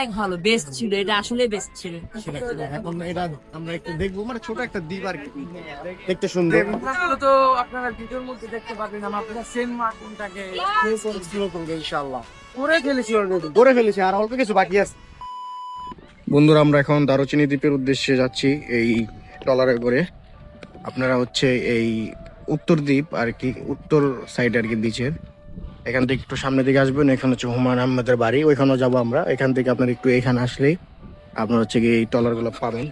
অনেক ভালো, বেস্ট ছিল, এটা আসলে বেস্ট ছিল। এখন এটা আমরা একটু দেখবো, মানে ছোট একটা দ্বীপ আর কি, দেখতে সুন্দর। তো আপনারা ভিডিওর মধ্যে দেখতে পাবেন আমরা সেন্ট মার্টিনটাকে এক্সপ্লোর করবো ইনশাআল্লাহ। করে ফেলেছি অলরেডি। করে ফেলেছি, আর অল্প কিছু বাকি আছে। বন্ধুরা, আমরা এখন দারুচিনি দ্বীপের উদ্দেশ্যে যাচ্ছি এই ট্রলারে করে। আপনারা হচ্ছে এই উত্তর দ্বীপ আর কি, উত্তর সাইড আর কি বিচের, এখান থেকে একটু সামনের দিকে আসবেন। এখানে হচ্ছে হুমায়ুন আহমেদের বাড়ি, ওইখানেও যাবো আমরা। এখান থেকে আপনার একটু এখানে আসলেই আপনার হচ্ছে কি এই ট্রলারগুলো পাবেন।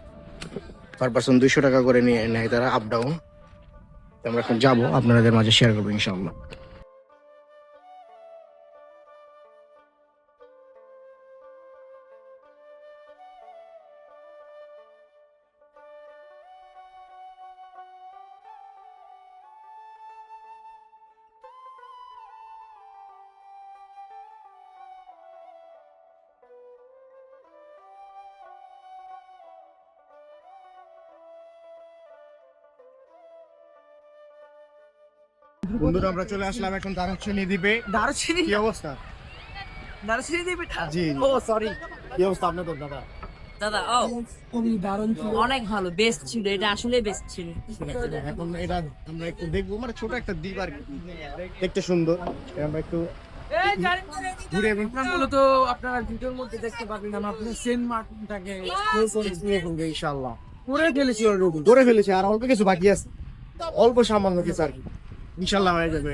পার পার্সন 200 টাকা করে নিয়ে নেয় তারা, আপ ডাউন। আমরা এখন যাবো, আপনাদের মাঝে শেয়ার করবো ইনশাআল্লাহ। বন্ধুরা, আমরা চলে আসলাম এখন দারুচিনি দ্বীপে। দারুচিনি কি অবস্থা? দারুচিনি দ্বীপে জি। ও সরি। কি অবস্থা আপনাদের দাদা? দাদা খুবই দারুণ ছিল। অনেক ভালো, বেস্ট ছিল, এটা আসলে বেস্ট ছিল। এখন এটা আমরা একটু দেখবো, মানে ছোট একটা দ্বীপ আর কি, দেখতে সুন্দর। আমরা একটু ঘুরে এবং মূলত আপনারা ভিডিওর মধ্যে দেখতে পাবেন আমরা সেন্ট মার্টিনটাকে এক্সপ্লোর করবো ইনশাআল্লাহ। করে ফেলেছি অলরেডি। করে ফেলেছি, আর অল্প কিছু বাকি আছে, অল্প সামান্য কিছু আর কি, ইনশাআল্লাহ হয়ে যাবে।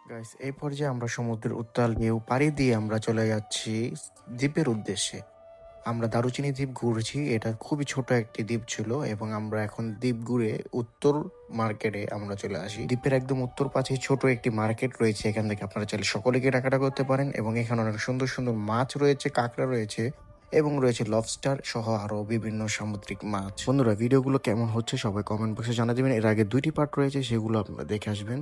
গাইস, এই পর্যায়ে আমরা সমুদ্রের উত্তাল ঢেউ পাড়ি দিয়ে আমরা চলে যাচ্ছি দ্বীপের উদ্দেশ্যে। আমরা দারুচিনি দ্বীপ ঘুরছি, এটা খুবই ছোট একটি দ্বীপ ছিল এবং আমরা এখন দ্বীপ ঘুরে উত্তর মার্কেটে আমরা চলে আসি। দ্বীপের একদম উত্তর পাশে ছোট একটি মার্কেট রয়েছে, এখান থেকে আপনারা চাইলে সকলে কেনাকাটা করতে পারেন এবং এখানে অনেক সুন্দর সুন্দর মাছ রয়েছে, কাঁকড়া রয়েছে এবং রয়েছে লবস্টার সহ আরো বিভিন্ন সামুদ্রিক মাছ। বন্ধুরা, ভিডিওগুলো কেমন হচ্ছে সবাই কমেন্ট বক্সে জানা দিবেন। এর আগে 2টি পার্ট রয়েছে, সেগুলো আপনারা দেখে আসবেন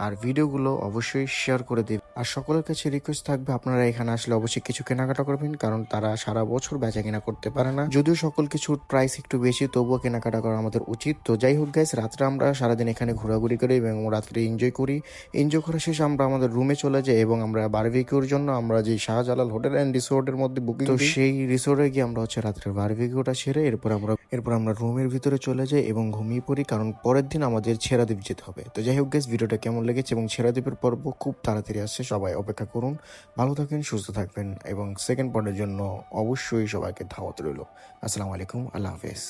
আর ভিডিওগুলো অবশ্যই শেয়ার করে দেবেন। আর সকলের কাছে রিকোয়েস্ট থাকবে, আপনারা এখানে আসলে অবশ্যই কিছু কেনাকাটা করবেন, কারণ তারা সারা বছর বেচা কেনা করতে পারে না। যদিও সকল কিছুর প্রাইস একটু বেশি, তবুও কেনাকাটা করা আমাদের উচিত। তো যাই হোক গাইস, রাত্রে আমরা সারাদিন এখানে ঘোরাঘুরি করি এবং রাত্রে এনজয় করি। এনজয় করার শেষে আমরা আমাদের রুমে চলে যাই এবং আমরা বারবিকিউর জন্য আমরা যে শাহজালাল হোটেল অ্যান্ড রিসোর্টের মধ্যে বুকিং, তো সেই রিসোর্টে গিয়ে আমরা হচ্ছে রাত্রে বারবিকিউটা সেরে এরপর আমরা রুমের ভিতরে চলে যাই এবং ঘুমিয়ে পড়ি, কারণ পরের দিন আমাদের ছেড়াদ্বীপ যেতে হবে। তো যাই হোক গাইস, ভিডিওটা কেমন লেগেছে এবং ছেড়াদ্বীপের পর্ব খুব তাড়াতাড়ি আসছে, সবাই অপেক্ষা করুন। ভালো থাকেন, সুস্থ থাকবেন এবং সেকেন্ড পার্টের জন্য অবশ্যই সবাইকে দাওয়াত রইল। আসসালামু আলাইকুম, আল্লাহ হাফেজ।